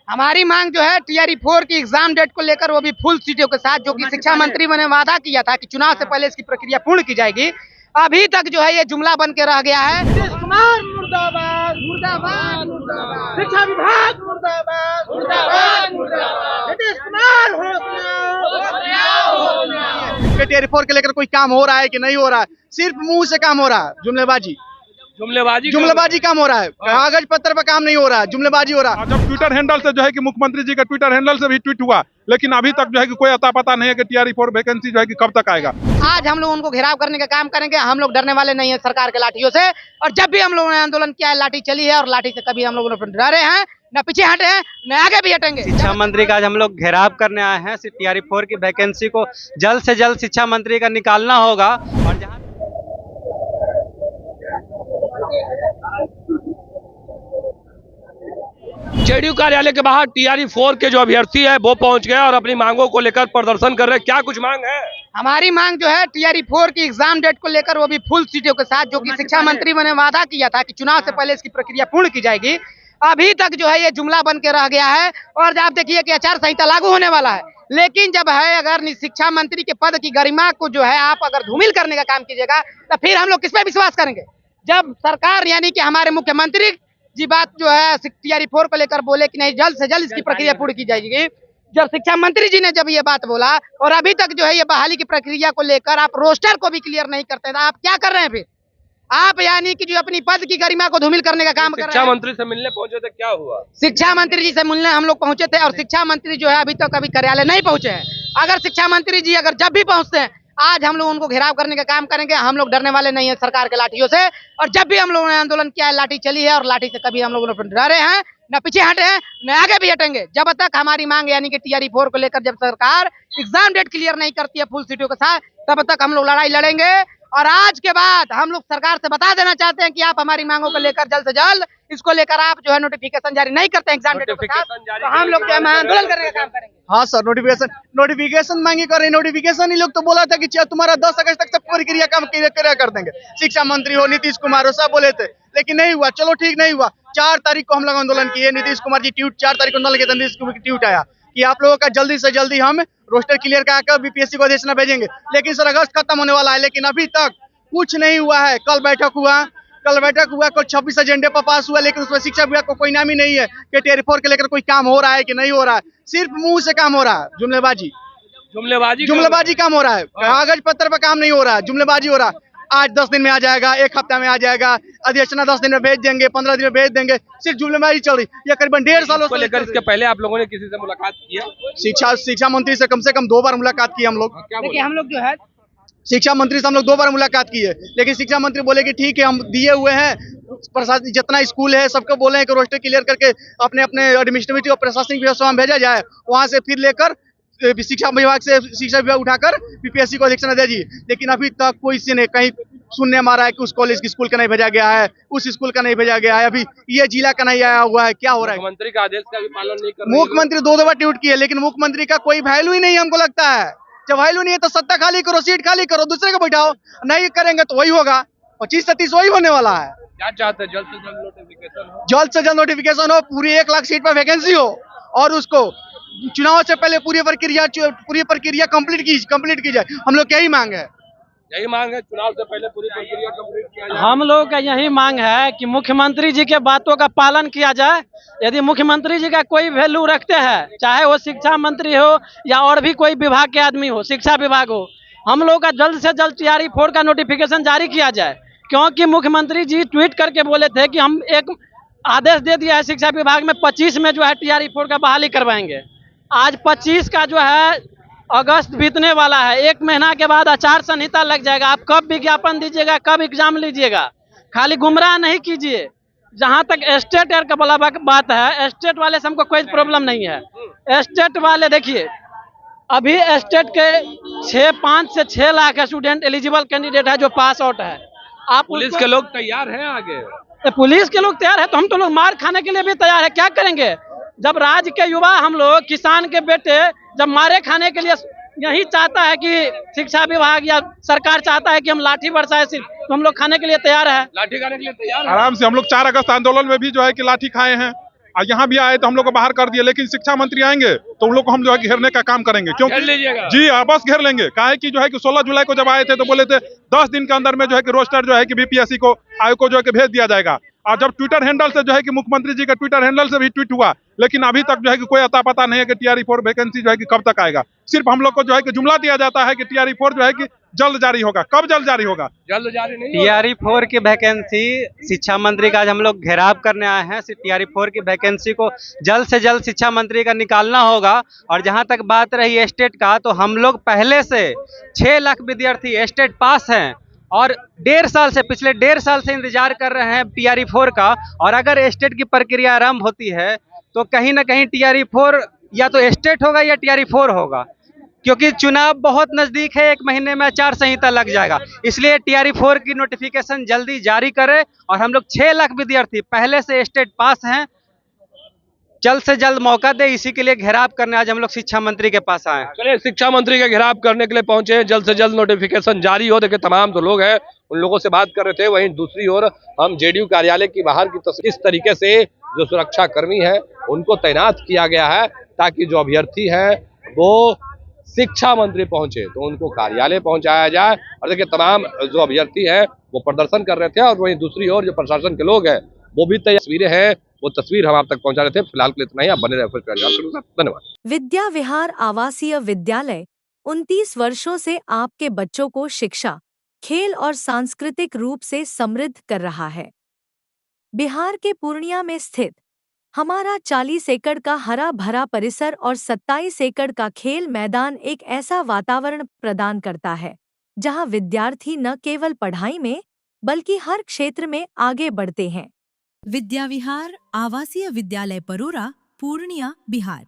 हमारी मांग जो है TRE-4 की एग्जाम डेट को लेकर, वो भी फुल सीटों के साथ, जो कि शिक्षा मंत्री ने वादा किया था कि चुनाव से पहले इसकी प्रक्रिया पूर्ण की जाएगी। अभी तक जो है ये जुमला बन के रह गया है। नीतीश कुमार मुर्दाबाद, मुर्दाबाद, मुर्दाबाद। शिक्षा विभाग मुर्दाबाद, मुर्दाबाद, मुर्दाबाद। नीतीश कुमार TRE-4 के लेकर कोई काम हो रहा है कि नहीं हो रहा है? सिर्फ मुंह से काम हो रहा है, जुमलेबाजी काम हो रहा है, कागज पत्र पर काम नहीं हो रहा है, जुमलेबाजी हो रहा है। जब ट्विटर हैंडल से जो है कि मुख्यमंत्री जी का ट्विटर हैंडल से भी ट्वीट हुआ, लेकिन अभी तक जो है कि कोई अता पता नहीं है कि TRE-4 वैकेंसी जो है कि कब तक आएगा। आज हम लोग उनको घेराव करने का काम करेंगे। हम लोग डरने वाले नहीं है सरकार के लाठियों से, और जब भी हम लोगों ने आंदोलन किया है, लाठी चली है, और लाठी से कभी हम लोगों ने डरे हैं, न पीछे हटे हैं, न आगे भी हटेंगे। शिक्षा मंत्री का आज हम लोग घेराव करने आए हैं। TRE-4 की वैकेंसी को जल्द से जल्द शिक्षा मंत्री का निकालना होगा। और जहाँ जेडीयू कार्यालय के बाहर TRE-4 के जो अभ्यर्थी है वो पहुंच गए और अपनी मांगों को लेकर प्रदर्शन कर रहे हैं। क्या कुछ मांग है? हमारी मांग जो है TRE-4 की एग्जाम डेट को लेकर, वो भी फुल सीटों के साथ, जो कि शिक्षा मंत्री ने वादा किया था कि चुनाव से पहले इसकी प्रक्रिया पूर्ण की जाएगी। अभी तक जो है ये जुमला बन के रह गया है। और आप देखिए कि आचार संहिता लागू होने वाला है, लेकिन जब है अगर शिक्षा मंत्री के पद की गरिमा को जो है आप अगर धूमिल करने का काम कीजिएगा, तो फिर हम लोग किस पे विश्वास करेंगे? जब सरकार यानी कि हमारे मुख्यमंत्री जी बात जो है TRE-4 को लेकर बोले कि नहीं, जल्द से जल्द इसकी प्रक्रिया पूरी की जाएगी। जब शिक्षा मंत्री जी ने जब ये बात बोला, और अभी तक जो है ये बहाली की प्रक्रिया को लेकर आप रोस्टर को भी क्लियर नहीं करते, तो आप क्या कर रहे हैं फिर? आप यानी कि जो अपनी पद की गरिमा को धूमिल करने का काम कर रहे हैं। शिक्षा मंत्री से मिलने पहुंचे थे, क्या हुआ? शिक्षा मंत्री जी से मिलने हम लोग पहुंचे थे, और शिक्षा मंत्री जो है अभी तक कभी कार्यालय नहीं पहुंचे हैं। अगर शिक्षा मंत्री जी अगर जब भी पहुंचते हैं, आज हम लोग उनको घेराव करने का काम करेंगे। हम लोग डरने वाले नहीं है सरकार के लाठियों से, और जब भी हम लोगों ने आंदोलन किया है, लाठी चली है, और लाठी से कभी हम लोगों ने डरे हैं, न पीछे हटे हैं, न आगे भी हटेंगे। जब तक हमारी मांग यानी कि TRE-4 को लेकर जब सरकार एग्जाम डेट क्लियर नहीं करती है फुल सीटों के साथ, तब तक हम लोग लड़ाई लड़ेंगे। और आज के बाद हम लोग सरकार से बता देना चाहते हैं कि आप हमारी मांगों को लेकर जल्द से जल्द इसको लेकर आप जो है नोटिफिकेशन जारी नहीं करते एग्जाम डेट के साथ, तो हम लोग जो है आंदोलन करने का काम करेंगे। हाँ सर, नोटिफिकेशन मांगी कर रहे। नोटिफिकेशन ही लोग तो बोला था कि तुम्हारा 10 अगस्त तक सब प्रक्रिया काम क्लियर कर देंगे। शिक्षा मंत्री हो, नीतीश कुमार हो, सब बोले थे, लेकिन नहीं हुआ। चलो ठीक, नहीं हुआ। 4 तारीख को हम लोग आंदोलन किए। नीतीश कुमार जी 4 तारीख को आंदोलन किए, नीतीश कुमार की ट्वीट आया कि आप लोगों का जल्दी से जल्दी हम रोस्टर क्लियर कराकर BPSC को अधिसूचना भेजेंगे। लेकिन सर अगस्त खत्म होने वाला है, लेकिन अभी तक कुछ नहीं हुआ है। कल बैठक हुआ, कल 26 एजेंडे पर पास हुआ, लेकिन उसमें शिक्षा विभाग को कोई नाम ही नहीं है कि TRE-4 के लेकर कोई काम हो रहा है कि नहीं हो रहा है। सिर्फ मुंह से काम हो रहा है, जुमलेबाजी काम हो रहा है, कागज पत्र पर काम नहीं हो रहा है, जुमलेबाजी हो रहा है। आज 10 दिन में आ जाएगा, 1 हफ्ता में आ जाएगा, अधिसूचना 10 दिन में भेज देंगे, 15 दिन में भेज देंगे। सिर्फ जुमलेबाजी चल रही है। ये करीबन 1.5 सालों से लेकर। इसके पहले आप लोगों ने किसी से मुलाकात किया? शिक्षा मंत्री से कम 2 बार मुलाकात की हम लोग। देखिए हम लोग जो है शिक्षा मंत्री से हम लोग 2 बार मुलाकात की है, लेकिन शिक्षा मंत्री बोले कि ठीक है, हम दिए हुए हैं, प्रशासन जितना स्कूल है सबको बोले हैं कि रोस्टर क्लियर करके अपने अपने एडमिनिस्ट्रेटिव और प्रशासनिक व्यवस्था में भेजा जाए। वहां से फिर लेकर शिक्षा विभाग उठाकर BPSC को अधिसूचना दे दी। लेकिन अभी तक कोई से ने कहीं सुनने मारा है कि उस कॉलेज की स्कूल का नहीं भेजा गया है, उस स्कूल का नहीं भेजा गया है, अभी ये जिला का नहीं आया हुआ है। क्या हो रहा है? मुख्यमंत्री का आदेश का भी पालन नहीं कर रहे। मुख्यमंत्री 2 बार ट्वीट किए, लेकिन मुख्यमंत्री का कोई वैल्यू ही नहीं है, हमको लगता है। जब वैल्यू नहीं है तो सत्ता खाली करो, सीट खाली करो, दूसरे को बैठाओ। नहीं करेंगे तो वही होगा, 25-30 वही होने वाला है। क्या चाहते हैं? जल्द से जल्द नोटिफिकेशन हो, जल्द से जल्द नोटिफिकेशन हो, पूरी 1 लाख सीट पर वैकेंसी हो, और उसको चुनाव से पहले पूरी प्रक्रिया कंप्लीट की जाए। हम लोग क्या ही मांग है? यही मांग है, चुनाव से पहले पूरी प्रक्रिया कंप्लीट किया जाए। हम लोग का यही मांग है कि मुख्यमंत्री जी के बातों का पालन किया जाए। यदि मुख्यमंत्री जी का कोई वैल्यू रखते हैं, चाहे वो शिक्षा मंत्री हो या और भी कोई विभाग के आदमी हो, शिक्षा विभाग हो, हम लोग का जल्द से जल्द TRE-4 का नोटिफिकेशन जारी किया जाए। क्योंकि मुख्यमंत्री जी ट्वीट करके बोले थे कि हम एक आदेश दे दिया है शिक्षा विभाग में, 25 में जो है TRE-4 का बहाली करवाएंगे। आज 25 का जो है अगस्त बीतने वाला है, 1 महीना के बाद आचार संहिता लग जाएगा। आप कब विज्ञापन दीजिएगा, कब एग्जाम लीजिएगा? खाली गुमराह नहीं कीजिए। जहाँ तक स्टेट एयर का वाला बात है, स्टेट वाले से हमको कोई प्रॉब्लम नहीं है। स्टेट वाले देखिए, अभी स्टेट के 5 से 6 लाख स्टूडेंट एलिजिबल कैंडिडेट है जो पास आउट है। आप पुलिस के लोग तैयार हैं आगे? पुलिस के लोग तैयार है तो हम तो लोग मार खाने के लिए भी तैयार है। क्या करेंगे जब राज्य के युवा हम लोग, किसान के बेटे जब मारे खाने के लिए यही चाहता है कि शिक्षा विभाग या सरकार चाहता है कि हम लाठी बरसाए, सिर्फ तो हम लोग खाने के लिए तैयार है। लाठी खाने के लिए तैयार है? आराम से हम लोग 4 अगस्त आंदोलन में भी जो है कि लाठी खाए हैं, और यहाँ भी आए तो हम लोग को बाहर कर दिए, लेकिन शिक्षा मंत्री आएंगे तो उन लोग को हम जो है घेरने का काम करेंगे, घेर क्योंकि लीजिएगा। जी हाँ, बस घेर लेंगे। काहे कि जो है कि 16 जुलाई को जब आए थे तो बोले थे 10 दिन के अंदर में जो है कि रोस्टर जो है कि बीपीएससी को आयोग को जो है कि भेज दिया जाएगा। और जब ट्विटर हैंडल से जो है कि मुख्यमंत्री जी का ट्विटर हैंडल से भी ट्वीट हुआ, लेकिन अभी तक जो है कि कोई अता पता नहीं है कि TRE-4 वैकेंसी जो है कि कब तक आएगा। सिर्फ हम लोग को जो है कि जुमला दिया जाता है कि TRE-4 जो है कि जल्द जारी होगा। कब जल्द जारी होगा? जल्द जारी नहीं होगा। TRE-4 की वैकेंसी, शिक्षा मंत्री का आज हम लोग घेराव करने आए हैं। TRE-4 की वैकेंसी को जल्द से जल्द शिक्षा मंत्री का निकालना होगा। और जहां तक बात रही स्टेट का, तो हम लोग पहले से 6 लाख विद्यार्थी स्टेट पास हैं और पिछले 1.5 साल से इंतजार कर रहे हैं TRE-4 का। और अगर स्टेट की प्रक्रिया आरंभ होती है तो कहीं ना कहीं TRE-4 या तो स्टेट होगा या TRE-4 होगा, क्योंकि चुनाव बहुत नजदीक है। 1 महीने में आचार संहिता लग जाएगा। इसलिए TRE-4 की नोटिफिकेशन जल्दी जारी करे। और हम लोग 6 लाख विद्यार्थी पहले से स्टेट पास हैं, जल्द से जल्द मौका दे। इसी के लिए घेराव करने आज हम लोग शिक्षा मंत्री के पास आए। चलिए, शिक्षा मंत्री का घेराव करने के लिए पहुंचे हैं। जल्द से जल्द नोटिफिकेशन जारी हो। देखिए, तमाम जो लोग हैं उन लोगों से बात कर रहे थे। वहीं दूसरी ओर हम JDU कार्यालय की बाहर की तस्वीर, इस तरीके से जो सुरक्षा कर्मी है उनको तैनात किया गया है ताकि जो अभ्यर्थी है वो शिक्षा मंत्री पहुंचे तो उनको कार्यालय पहुंचाया जाए। और देखिए, तमाम जो अभ्यर्थी हैं वो प्रदर्शन कर रहे थे। और वहीं दूसरी ओर जो प्रशासन के लोग हैं वो भी तस्वीरें हैं, वो तस्वीर हम आप तक पहुंचा रहे थे। फिलहाल के लिए इतना ही। आप बने रहे। धन्यवाद। विद्या विहार आवासीय विद्यालय 29 वर्षों से आपके बच्चों को शिक्षा, खेल और सांस्कृतिक रूप से समृद्ध कर रहा है। बिहार के पूर्णिया में स्थित हमारा 40 एकड़ का हरा भरा परिसर और 27 एकड़ का खेल मैदान एक ऐसा वातावरण प्रदान करता है जहां विद्यार्थी न केवल पढ़ाई में बल्कि हर क्षेत्र में आगे बढ़ते हैं। विद्या विहार आवासीय विद्यालय परोरा, पूर्णिया, बिहार।